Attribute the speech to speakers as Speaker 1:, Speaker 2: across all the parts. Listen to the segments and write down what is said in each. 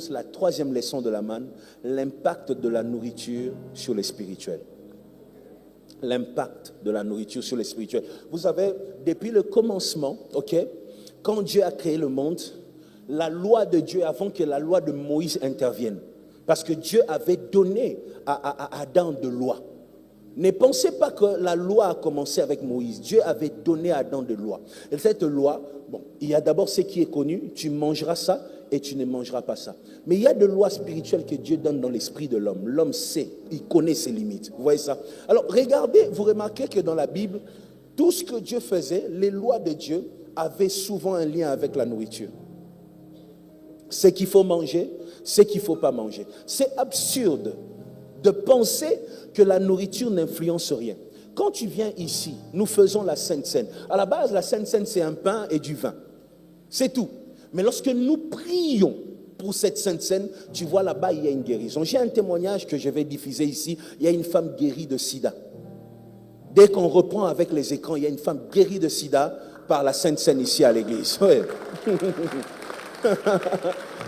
Speaker 1: La troisième leçon de la manne, l'impact de la nourriture sur les spirituels. L'impact de la nourriture sur les spirituels. Vous savez, depuis le commencement, quand Dieu a créé le monde, la loi de Dieu, avant que la loi de Moïse intervienne, parce que Dieu avait donné à Adam de loi. Ne pensez pas que la loi a commencé avec Moïse. Dieu avait donné à Adam de loi. Et cette loi, il y a d'abord ce qui est connu, tu mangeras ça et tu ne mangeras pas ça. Mais il y a de lois spirituelles que Dieu donne dans l'esprit de l'homme. L'homme sait, il connaît ses limites. Vous voyez ça? Alors regardez, vous remarquez que dans la Bible, tout ce que Dieu faisait, les lois de Dieu avaient souvent un lien avec la nourriture. Ce qu'il faut manger, ce qu'il ne faut pas manger. C'est absurde de penser que la nourriture n'influence rien. Quand tu viens ici, nous faisons la Sainte Seine. À la base, la Sainte Seine, c'est un pain et du vin. C'est tout. Mais lorsque nous prions pour cette Sainte Seine, tu vois là-bas, il y a une guérison. J'ai un témoignage que je vais diffuser ici. Il y a une femme guérie de sida. Dès qu'on reprend avec les écrans, il y a une femme guérie de sida par la Sainte Seine ici à l'église. Ouais.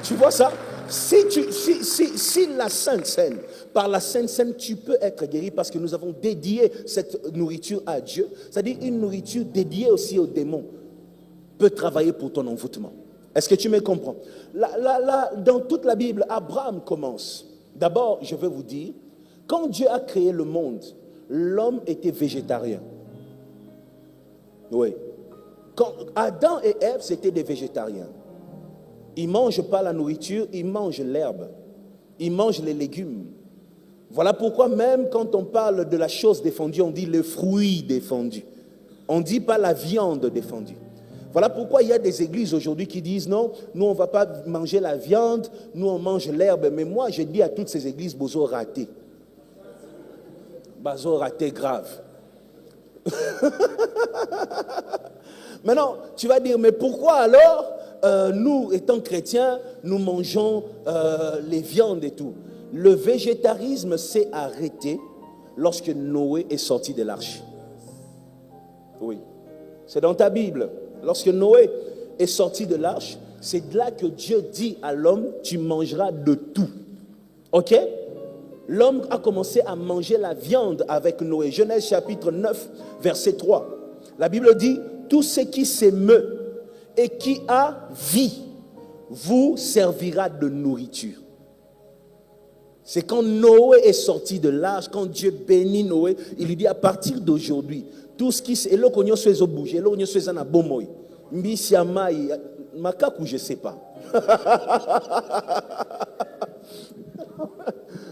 Speaker 1: Tu vois ça? Si la Sainte Seine, par la Sainte Seine, tu peux être guéri parce que nous avons dédié cette nourriture à Dieu. C'est-à-dire une nourriture dédiée aussi aux démons peut travailler pour ton envoûtement. Est-ce que tu me comprends? Dans toute la Bible, Abraham commence. D'abord, je vais vous dire, quand Dieu a créé le monde, l'homme était végétarien. Oui. Quand Adam et Ève, c'était des végétariens. Ils ne mangent pas la nourriture, ils mangent l'herbe. Ils mangent les légumes. Voilà pourquoi même quand on parle de la chose défendue, on dit le fruit défendu. On ne dit pas la viande défendue. Voilà pourquoi il y a des églises aujourd'hui qui disent non, nous on ne va pas manger la viande, nous on mange l'herbe. Mais moi je dis à toutes ces églises, bozo raté. Bozo raté grave. Maintenant, tu vas dire, mais pourquoi alors nous, étant chrétiens, nous mangeons les viandes et tout? Le végétarisme s'est arrêté lorsque Noé est sorti de l'arche. Oui, c'est dans ta Bible. Lorsque Noé est sorti de l'arche, c'est là que Dieu dit à l'homme, tu mangeras de tout. Ok? L'homme a commencé à manger la viande avec Noé. Genèse chapitre 9, verset 3. La Bible dit, tout ce qui s'émeut et qui a vie vous servira de nourriture. C'est quand Noé est sorti de l'arche, quand Dieu bénit Noé, il lui dit à partir d'aujourd'hui, tout ce qui est là, bouger, là, je sais pas.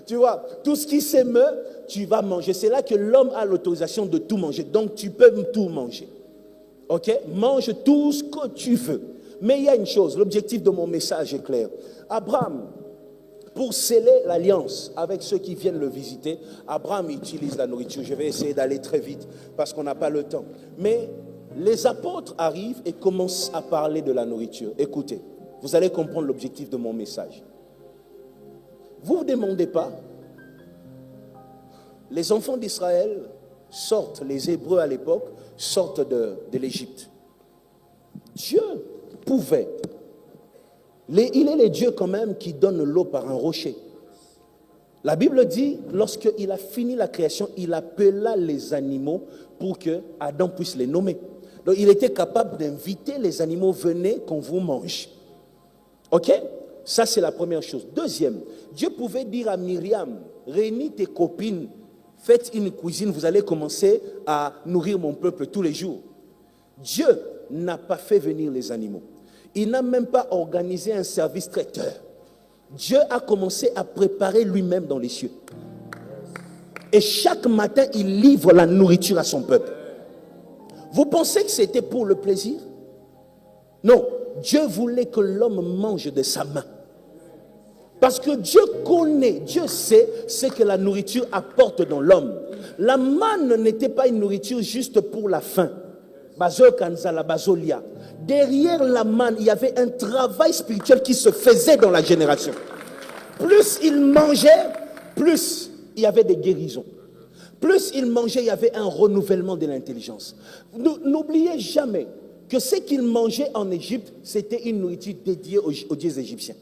Speaker 1: Tu vois, tout ce qui s'émeut, tu vas manger. C'est là que l'homme a l'autorisation de tout manger. Donc tu peux tout manger. Ok? Mange tout ce que tu veux. Mais il y a une chose, l'objectif de mon message est clair. Abraham, pour sceller l'alliance avec ceux qui viennent le visiter, Abraham utilise la nourriture. Je vais essayer d'aller très vite parce qu'on n'a pas le temps. Mais les apôtres arrivent et commencent à parler de la nourriture. Écoutez, vous allez comprendre l'objectif de mon message. Vous ne vous demandez pas, les enfants d'Israël sortent, les Hébreux à l'époque, sortent de l'Égypte. Dieu pouvait. Il est le Dieu quand même qui donne l'eau par un rocher. La Bible dit, lorsqu'il a fini la création, il appela les animaux pour que Adam puisse les nommer. Donc il était capable d'inviter les animaux, venez qu'on vous mange. Ok? Ça c'est la première chose. Deuxième, Dieu pouvait dire à Myriam, réunis tes copines, faites une cuisine, vous allez commencer à nourrir mon peuple tous les jours. Dieu n'a pas fait venir les animaux. Il n'a même pas organisé un service traiteur. Dieu a commencé à préparer lui-même dans les cieux. Et chaque matin, il livre la nourriture à son peuple. Vous pensez que c'était pour le plaisir? Non, Dieu voulait que l'homme mange de sa main. Parce que Dieu connaît, Dieu sait ce que la nourriture apporte dans l'homme. La manne n'était pas une nourriture juste pour la faim. Derrière la manne, il y avait un travail spirituel qui se faisait dans la génération. Plus il mangeait, plus il y avait des guérisons. Plus il mangeait, il y avait un renouvellement de l'intelligence. N'oubliez jamais que ce qu'il mangeait en Égypte, c'était une nourriture dédiée aux dieux égyptiens.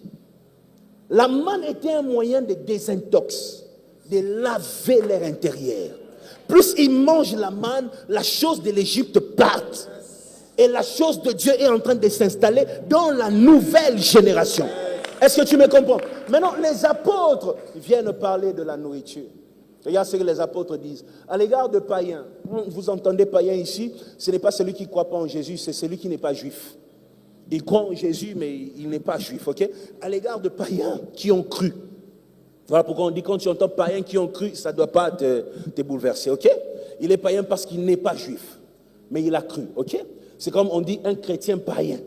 Speaker 1: La manne était un moyen de désintox, de laver l'air intérieur. Plus ils mangent la manne, la chose de l'Égypte part. Et la chose de Dieu est en train de s'installer dans la nouvelle génération. Est-ce que tu me comprends? Maintenant, les apôtres viennent parler de la nourriture. Regarde ce que les apôtres disent. À l'égard de païens, vous entendez païen ici, ce n'est pas celui qui ne croit pas en Jésus, c'est celui qui n'est pas juif. Il croit en Jésus, mais il n'est pas juif, ok? À l'égard de païens qui ont cru. Voilà pourquoi on dit quand tu entends païens qui ont cru, ça ne doit pas te bouleverser, ok? Il est païen parce qu'il n'est pas juif, mais il a cru, ok? C'est comme on dit un chrétien païen.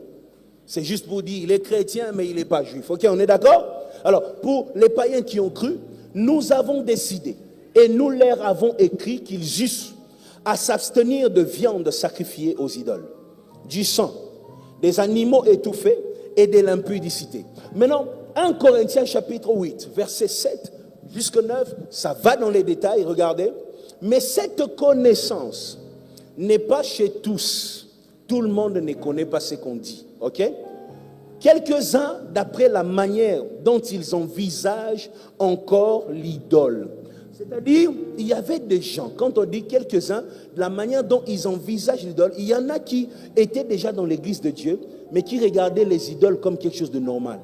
Speaker 1: C'est juste pour dire il est chrétien, mais il n'est pas juif, ok? On est d'accord? Alors, pour les païens qui ont cru, nous avons décidé et nous leur avons écrit qu'ils eussent à s'abstenir de viande sacrifiée aux idoles, du sang, des animaux étouffés et de l'impudicité. Maintenant, 1 Corinthiens chapitre 8, verset 7 jusqu'à 9, ça va dans les détails, regardez. Mais cette connaissance n'est pas chez tous. Tout le monde ne connaît pas ce qu'on dit, ok? Quelques-uns, d'après la manière dont ils envisagent encore l'idole. C'est-à-dire, il y avait des gens, quand on dit quelques-uns, la manière dont ils envisagent l'idole, il y en a qui étaient déjà dans l'église de Dieu, mais qui regardaient les idoles comme quelque chose de normal.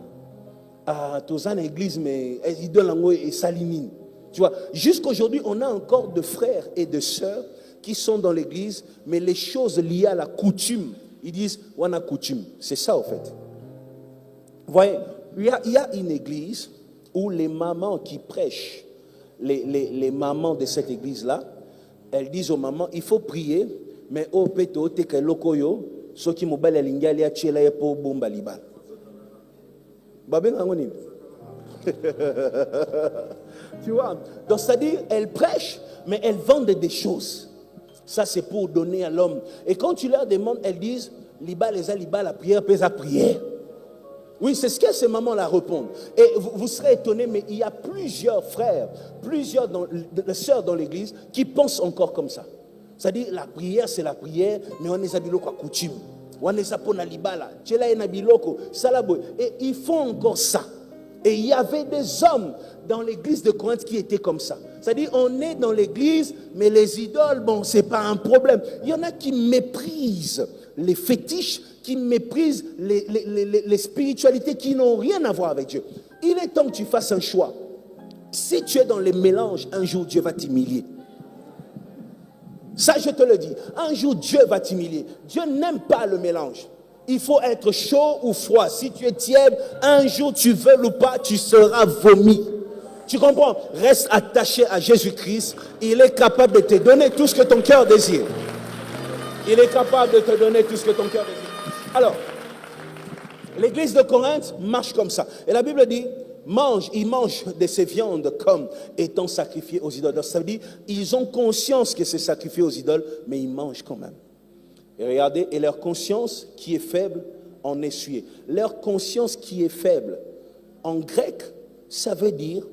Speaker 1: Ah, tous en église, mais les idoles et salimine. Tu vois, jusqu'aujourd'hui, on a encore de frères et de sœurs qui sont dans l'église, mais les choses liées à la coutume, ils disent, on a coutume. C'est ça, en fait. Vous voyez, il y a une église où les mamans qui prêchent, les mamans de cette église-là, elles disent aux mamans, il faut prier, mais au péto, te lokoyo, ceux qui m'obèlent à l'ingali à tchela et pour bomba libal. Tu vois, donc c'est-à-dire, elles prêchent, mais elles vendent des choses. Ça, c'est pour donner à l'homme. Et quand tu leur demandes, elles disent, liba les a, liba la prière, pèse la prière. Oui, c'est ce que ces mamans-là répondent. Et vous serez étonnés, mais il y a plusieurs frères, plusieurs sœurs dans l'église qui pensent encore comme ça. C'est-à-dire, la prière, c'est la prière, mais on est à biloko à coutume. On est à pona libala. Et ils font encore ça. Et il y avait des hommes dans l'église de Corinthe qui étaient comme ça. C'est-à-dire, on est dans l'église, mais les idoles, bon, c'est pas un problème. Il y en a qui méprisent les fétiches, qui méprisent les spiritualités qui n'ont rien à voir avec Dieu. Il est temps que tu fasses un choix. Si tu es dans les mélanges, un jour Dieu va t'humilier. Ça, je te le dis. Un jour, Dieu va t'humilier. Dieu n'aime pas le mélange. Il faut être chaud ou froid. Si tu es tiède, un jour, tu veux ou pas, tu seras vomi. Tu comprends? Reste attaché à Jésus-Christ. Il est capable de te donner tout ce que ton cœur désire. Il est capable de te donner tout ce que ton cœur désire. Alors, l'église de Corinthe marche comme ça. Et la Bible dit, ils mangent de ces viandes comme étant sacrifiées aux idoles. Donc, ça veut dire, ils ont conscience que c'est sacrifié aux idoles, mais ils mangent quand même. Et regardez, et leur conscience qui est faible en est souillée. Leur conscience qui est faible, en grec, ça veut dire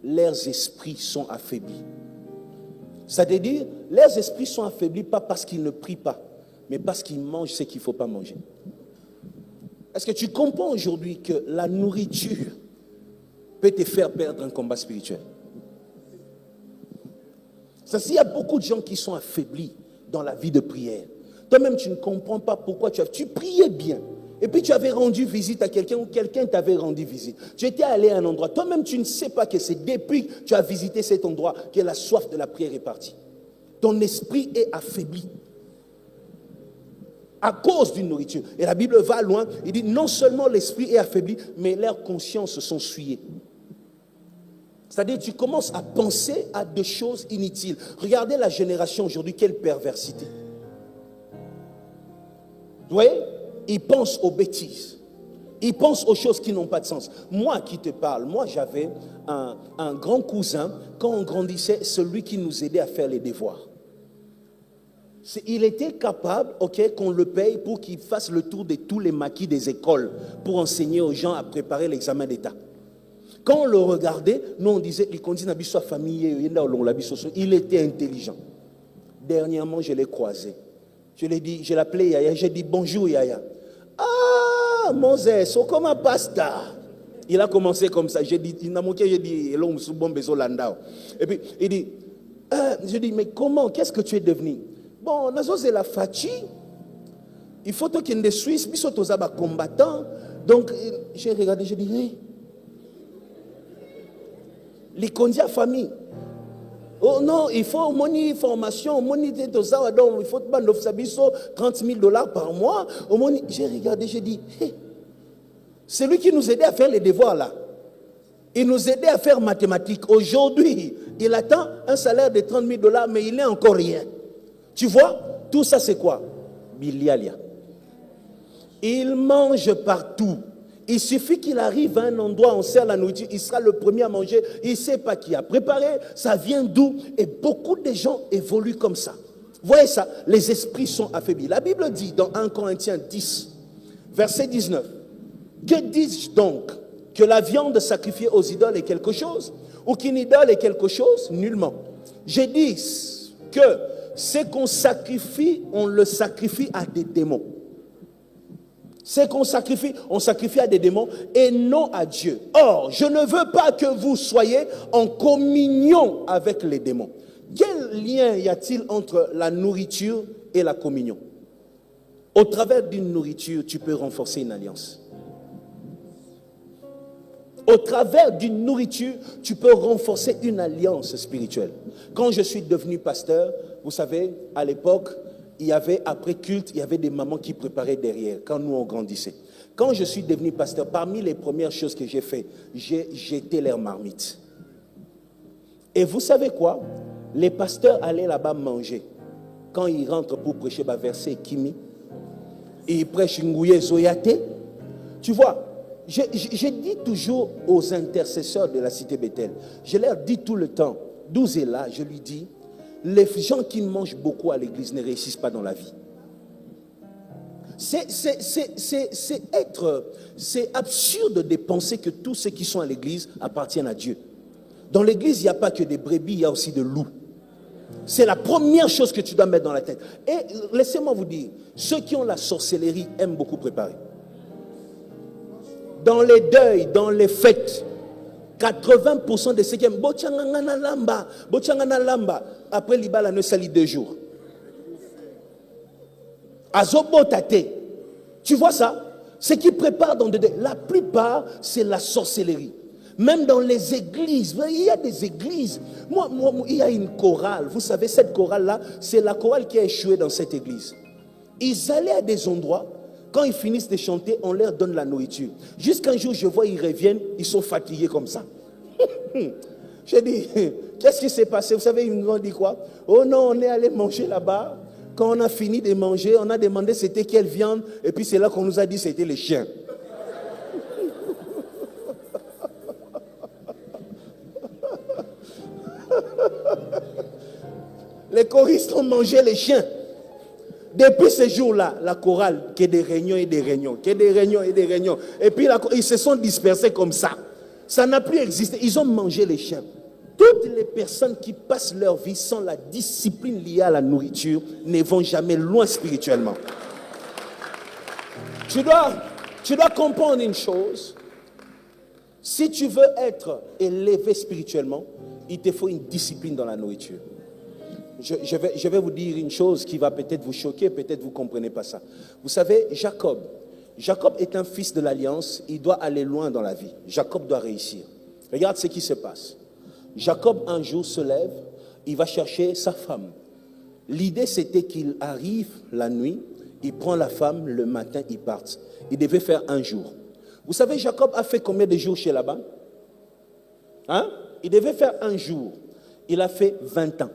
Speaker 1: leurs esprits sont affaiblis. Ça veut dire, leurs esprits sont affaiblis pas parce qu'ils ne prient pas, mais parce qu'ils mangent ce qu'il ne faut pas manger. Est-ce que tu comprends aujourd'hui que la nourriture peut te faire perdre un combat spirituel? Il y a beaucoup de gens qui sont affaiblis dans la vie de prière. Toi-même, tu ne comprends pas pourquoi tu priais bien. Et puis tu avais rendu visite à quelqu'un ou quelqu'un t'avait rendu visite. Tu étais allé à un endroit. Toi-même, tu ne sais pas que c'est depuis que tu as visité cet endroit que la soif de la prière est partie. Ton esprit est affaibli à cause d'une nourriture. Et la Bible va loin. Il dit non seulement l'esprit est affaibli, mais leurs consciences sont souillées. C'est-à-dire tu commences à penser à des choses inutiles. Regardez la génération aujourd'hui, quelle perversité. Vous voyez? Ils pensent aux bêtises. Ils pensent aux choses qui n'ont pas de sens. Moi qui te parle, moi j'avais un grand cousin, quand on grandissait, celui qui nous aidait à faire les devoirs. Il était capable, qu'on le paye pour qu'il fasse le tour de tous les maquis des écoles pour enseigner aux gens à préparer l'examen d'État. Quand on le regardait, nous on disait, il était intelligent. Dernièrement, je l'ai croisé. Je l'appelais Yaya, j'ai dit bonjour Yaya. Ah, Moses, comment pasta? Il a commencé comme ça. J'ai dit, il n'a manqué, j'ai dit, et puis il dit, je dis, mais comment, qu'est-ce que tu es devenu? Bon, nous sommes la Fachi. Il faut qu'il y ait des Suisses, puis surtout des combattants. Donc, j'ai regardé, j'ai dit, hey, les conditions famille. Oh non, il faut monnaie formation, monnaie de ça, donc il faut 30 000 $ par mois. J'ai regardé, j'ai dit, hey, c'est lui qui nous aidait à faire les devoirs là. Il nous aidait à faire mathématiques. Aujourd'hui, il attend un salaire de 30 000 $, mais il n'est encore rien. Tu vois, tout ça c'est quoi? Bilialia. Il mange partout. Il suffit qu'il arrive à un endroit, on sert la nourriture, il sera le premier à manger, il ne sait pas qui a préparé, ça vient d'où, et beaucoup de gens évoluent comme ça. Voyez ça, les esprits sont affaiblis. La Bible dit dans 1 Corinthiens 10, verset 19, que dis-je donc? Que la viande sacrifiée aux idoles est quelque chose? Ou qu'une idole est quelque chose? Nullement. Je dis que ce qu'on sacrifie, on le sacrifie à des démons. C'est qu'on sacrifie, on sacrifie à des démons et non à Dieu. Or, je ne veux pas que vous soyez en communion avec les démons. Quel lien y a-t-il entre la nourriture et la communion? Au travers d'une nourriture, tu peux renforcer une alliance. Au travers d'une nourriture, tu peux renforcer une alliance spirituelle. Quand je suis devenu pasteur, vous savez, à l'époque, il y avait, après culte, il y avait des mamans qui préparaient derrière, quand nous on grandissait. Quand je suis devenu pasteur, parmi les premières choses que j'ai fait, j'ai jeté leurs marmites. Et vous savez quoi? Les pasteurs allaient là-bas manger. Quand ils rentrent pour prêcher, verset Kimi, ils prêchent Ngouye Zoyate. Tu vois, je dis toujours aux intercesseurs de la cité Bethel, je leur dis tout le temps, d'où est là, je lui dis, les gens qui mangent beaucoup à l'église ne réussissent pas dans la vie. C'est absurde de penser que tous ceux qui sont à l'église appartiennent à Dieu. Dans l'église, il n'y a pas que des brebis, il y a aussi des loups. C'est la première chose que tu dois mettre dans la tête. Et laissez-moi vous dire, ceux qui ont la sorcellerie aiment beaucoup préparer. Dans les deuils, dans les fêtes, 80% de ceux qui aiment Bochangana Lamba, après l'Ibala ne salit 2 jours. Azobotate. Tu vois ça? Ce qui prépare dans la plupart, c'est la sorcellerie. Même dans les églises, il y a des églises. Moi, il y a une chorale. Vous savez, cette chorale-là, c'est la chorale qui a échoué dans cette église. Ils allaient à des endroits, quand ils finissent de chanter, on leur donne la nourriture. Jusqu'un jour, je vois, ils reviennent, ils sont fatigués comme ça. J'ai dit, qu'est-ce qui s'est passé? Vous savez, ils nous ont dit quoi? Oh non, on est allé manger là-bas. Quand on a fini de manger, on a demandé c'était quelle viande. Et puis c'est là qu'on nous a dit c'était les chiens. Les choristes ont mangé les chiens. Depuis ce jour-là, la chorale, qu'il y ait des réunions et des réunions, qu'il y ait des réunions et des réunions. Et puis ils se sont dispersés comme ça. Ça n'a plus existé. Ils ont mangé les chiens. Toutes les personnes qui passent leur vie sans la discipline liée à la nourriture ne vont jamais loin spirituellement. Tu dois comprendre une chose. Si tu veux être élevé spirituellement, il te faut une discipline dans la nourriture. Je vais vous dire une chose qui va peut-être vous choquer, peut-être vous ne comprenez pas ça. Vous savez, Jacob est un fils de l'alliance, il doit aller loin dans la vie. Jacob doit réussir. Regarde ce qui se passe. Jacob un jour se lève, il va chercher sa femme. L'idée c'était qu'il arrive la nuit, il prend la femme, le matin il part. Il devait faire 1 jour. Vous savez, Jacob a fait combien de jours chez Laban? Il devait faire 1 jour. Il a fait 20 ans.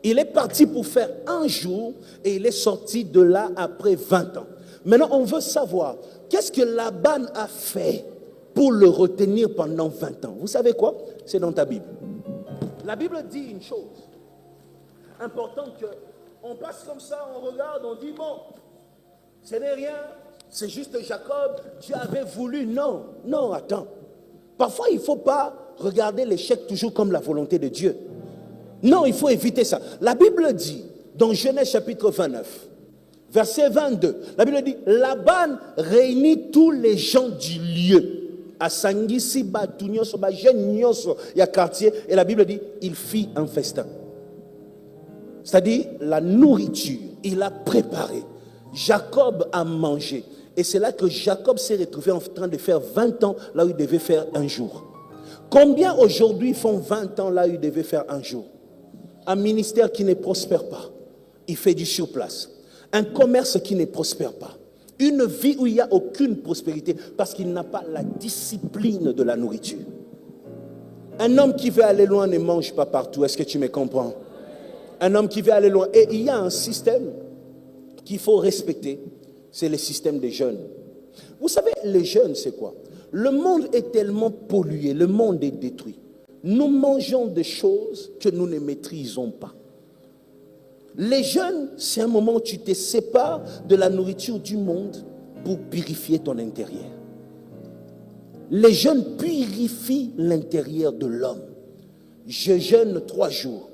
Speaker 1: Il est parti pour faire 1 jour et il est sorti de là après 20 ans. Maintenant, on veut savoir, qu'est-ce que Laban a fait pour le retenir pendant 20 ans? Vous savez quoi? C'est dans ta Bible. La Bible dit une chose importante, qu'on passe comme ça, on regarde, on dit, bon, ce n'est rien, c'est juste Jacob, Dieu avait voulu. Non, non, attends. Parfois, il ne faut pas regarder l'échec toujours comme la volonté de Dieu. Non, il faut éviter ça. La Bible dit, dans Genèse chapitre 29, verset 22, la Bible dit, Laban réunit tous les gens du lieu. asangisi batu nyonso ba jeune nyonso ya quartier et la Bible dit il fit un festin. C'est-à-dire la nourriture, il a préparé. Jacob a mangé. Et c'est là que Jacob s'est retrouvé en train de faire 20 ans là où il devait faire un jour. Combien aujourd'hui font 20 ans là où il devait faire un jour? Un ministère qui ne prospère pas, il fait du surplace. Un commerce qui ne prospère pas. Une vie où il n'y a aucune prospérité parce qu'il n'a pas la discipline de la nourriture. Un homme qui veut aller loin ne mange pas partout. Est-ce que tu me comprends? Un homme qui veut aller loin. Et il y a un système qu'il faut respecter. C'est le système des jeunes. Vous savez, les jeunes, c'est quoi? Le monde est tellement pollué, le monde est détruit. Nous mangeons des choses que nous ne maîtrisons pas. Les jeunes, c'est un moment où tu te sépares de la nourriture du monde pour purifier ton intérieur. Les jeunes purifient l'intérieur de l'homme. Je jeûne 3 jours.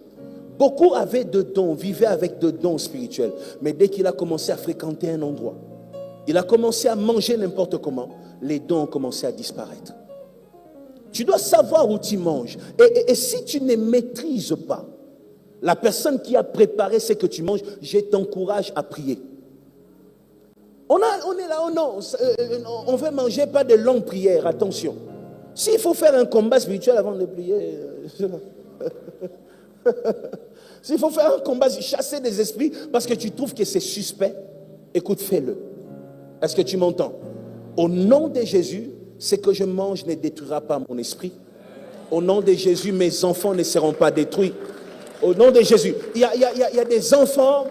Speaker 1: Beaucoup avaient de dons, vivaient avec de dons spirituels. Mais dès qu'il a commencé à fréquenter un endroit, il a commencé à manger n'importe comment, les dons ont commencé à disparaître. Tu dois savoir où tu manges. Et si tu ne maîtrises pas, la personne qui a préparé ce que tu manges, je t'encourage à prier. On est là, on veut manger pas de longues prières, attention. S'il faut faire un combat spirituel avant de prier, s'il faut faire un combat, chasser des esprits parce que tu trouves que c'est suspect, écoute, fais-le. Est-ce que tu m'entends? Au nom de Jésus, ce que je mange ne détruira pas mon esprit. Au nom de Jésus, mes enfants ne seront pas détruits. Au nom de Jésus, il y a des enfants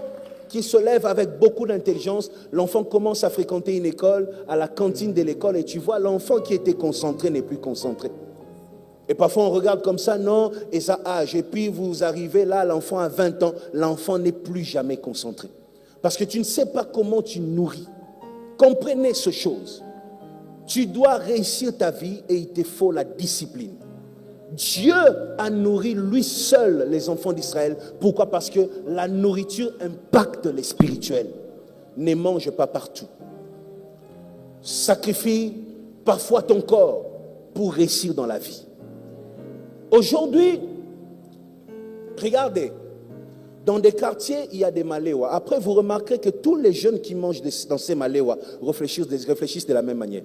Speaker 1: qui se lèvent avec beaucoup d'intelligence. L'enfant commence à fréquenter une école, à la cantine de l'école, et tu vois, l'enfant qui était concentré n'est plus concentré. Et parfois on regarde comme ça, non, et ça âge. Et puis vous arrivez là, l'enfant a 20 ans, l'enfant n'est plus jamais concentré. Parce que tu ne sais pas comment tu nourris. Comprenez ces choses. Tu dois réussir ta vie et il te faut la discipline. Dieu a nourri lui seul les enfants d'Israël. Pourquoi? Parce que la nourriture impacte les spirituels. Ne mange pas partout. Sacrifie parfois ton corps pour réussir dans la vie. Aujourd'hui, regardez, dans des quartiers, il y a des maléwas. Après, vous remarquerez que tous les jeunes qui mangent dans ces maléwas réfléchissent de la même manière.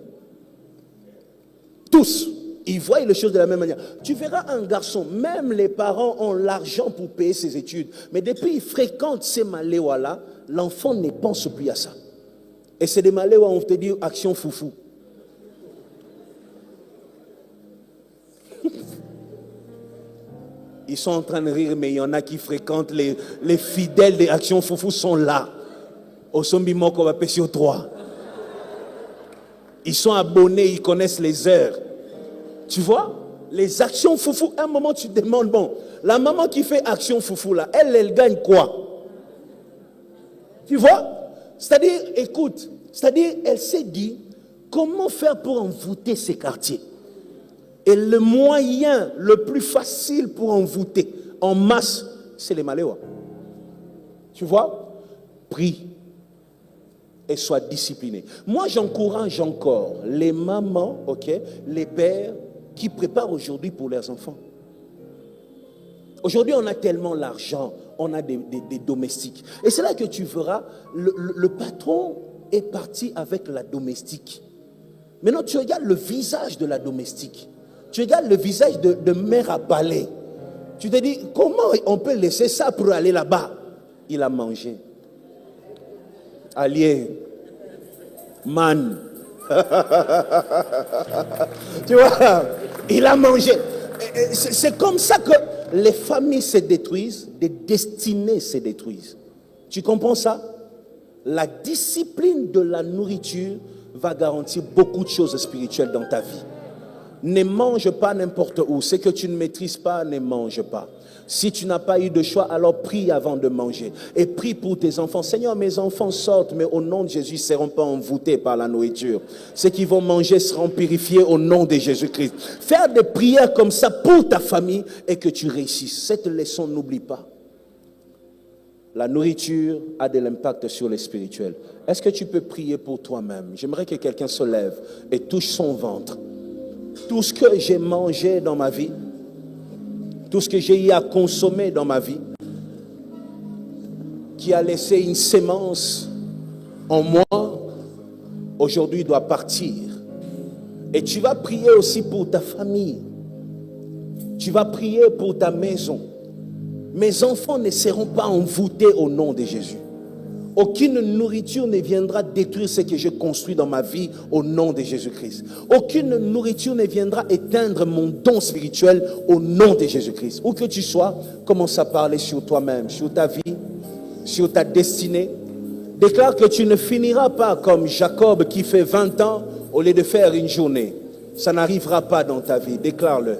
Speaker 1: Tous. Ils voient les choses de la même manière. Tu verras un garçon, même les parents ont l'argent pour payer ses études. Mais depuis qu'il fréquente ces maléwas-là, l'enfant ne pense plus à ça. Et c'est des maléwas, on te dit, action foufou. Ils sont en train de rire, mais il y en a qui fréquentent les fidèles des actions foufou sont là. Au Sombimoko, on va passer au 3. Ils sont abonnés, ils connaissent les heures. Tu vois, les actions foufou, à un moment tu te demandes, bon, la maman qui fait action foufou là, elle gagne quoi? Tu vois? C'est-à-dire, écoute, elle s'est dit, comment faire pour envoûter ces quartiers? Et le moyen le plus facile pour envoûter en masse, c'est les maléwas. Tu vois? Prie et sois discipliné. Moi, j'encourage encore les mamans, ok, les pères qui préparent aujourd'hui pour leurs enfants. Aujourd'hui, on a tellement l'argent, on a des domestiques. Et c'est là que tu verras, le patron est parti avec la domestique. Maintenant, tu regardes le visage de la domestique. Tu regardes le visage de mère à balai. Tu te dis, comment on peut laisser ça pour aller là-bas? Il a mangé. Allié. Man. Tu vois, il a mangé. C'est comme ça que les familles se détruisent, des destinées se détruisent. Tu comprends ça? La discipline de la nourriture va garantir beaucoup de choses spirituelles dans ta vie. Ne mange pas n'importe où. Ce que tu ne maîtrises pas, ne mange pas. Si tu n'as pas eu de choix, alors prie avant de manger. Et prie pour tes enfants. Seigneur, mes enfants sortent, mais au nom de Jésus, ils ne seront pas envoûtés par la nourriture. Ceux qui vont manger seront purifiés au nom de Jésus-Christ. Faire des prières comme ça pour ta famille et que tu réussisses. Cette leçon, n'oublie pas. La nourriture a de l'impact sur les spirituels. Est-ce que tu peux prier pour toi-même? J'aimerais que quelqu'un se lève et touche son ventre. tout ce que j'ai mangé dans ma vie, tout ce que j'ai eu à consommer dans ma vie, qui a laissé une sémence en moi, aujourd'hui doit partir. Et tu vas prier aussi pour ta famille. Tu vas prier pour ta maison. Mes enfants ne seront pas envoûtés au nom de Jésus. Aucune nourriture ne viendra détruire ce que j'ai construit dans ma vie au nom de Jésus-Christ. Aucune nourriture ne viendra éteindre mon don spirituel au nom de Jésus-Christ. Où que tu sois, commence à parler sur toi-même, sur ta vie, sur ta destinée. Déclare que tu ne finiras pas comme Jacob qui fait 20 ans au lieu de faire une journée. Ça n'arrivera pas dans ta vie. Déclare-le.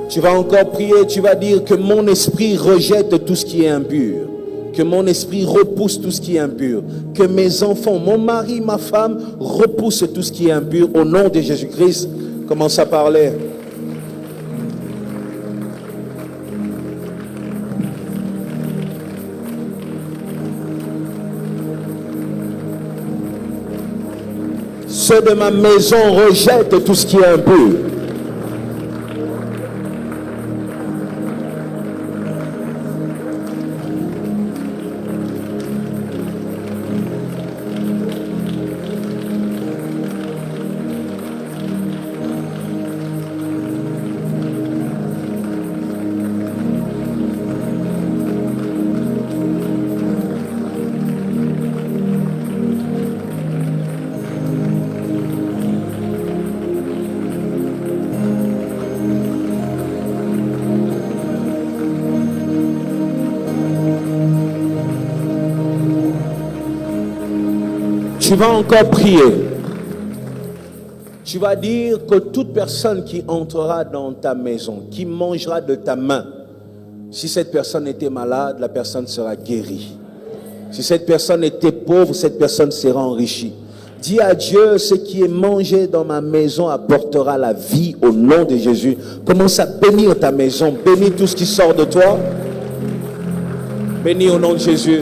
Speaker 1: Tu vas encore prier, tu vas dire que mon esprit rejette tout ce qui est impur, que mon esprit repousse tout ce qui est impur, que mes enfants, mon mari, ma femme repoussent tout ce qui est impur au nom de Jésus-Christ. Commence à parler. Ceux de ma maison rejettent tout ce qui est impur. Tu vas encore prier. Tu vas dire que toute personne qui entrera dans ta maison, qui mangera de ta main, si cette personne était malade, la personne sera guérie. Si cette personne était pauvre, cette personne sera enrichie. Dis à Dieu, ce qui est mangé dans ma maison apportera la vie au nom de Jésus. Commence à bénir ta maison, bénis tout ce qui sort de toi. Bénis au nom de Jésus.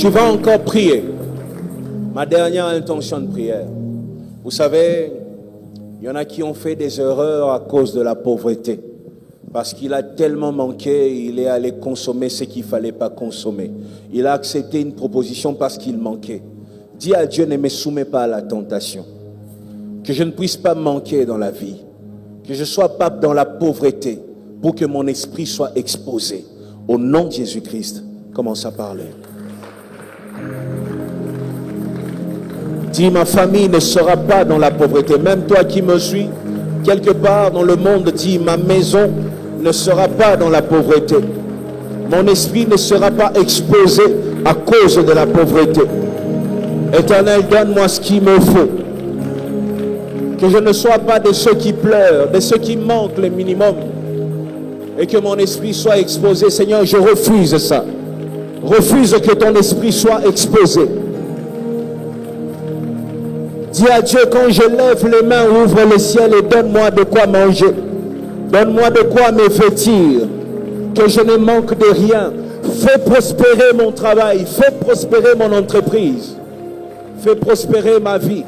Speaker 1: Tu vas encore prier. Ma dernière intention de prière. Vous savez, il y en a qui ont fait des erreurs à cause de la pauvreté. Parce qu'il a tellement manqué, il est allé consommer ce qu'il ne fallait pas consommer. Il a accepté une proposition parce qu'il manquait. Dis à Dieu, ne me soumets pas à la tentation. Que je ne puisse pas manquer dans la vie. Que je ne sois pas dans la pauvreté pour que mon esprit soit exposé. Au nom de Jésus-Christ, commence à parler. Dis, ma famille ne sera pas dans la pauvreté. Même toi qui me suis, quelque part dans le monde, dis, ma maison ne sera pas dans la pauvreté. Mon esprit ne sera pas exposé à cause de la pauvreté. Éternel, donne-moi ce qu'il me faut. Que je ne sois pas de ceux qui pleurent, de ceux qui manquent le minimum. Et que mon esprit soit exposé. Seigneur, je refuse ça. Refuse que ton esprit soit exposé. Dis à Dieu, quand je lève les mains, ouvre le ciel et donne-moi de quoi manger. Donne-moi de quoi me vêtir. Que je ne manque de rien. Fais prospérer mon travail. Fais prospérer mon entreprise. Fais prospérer ma vie.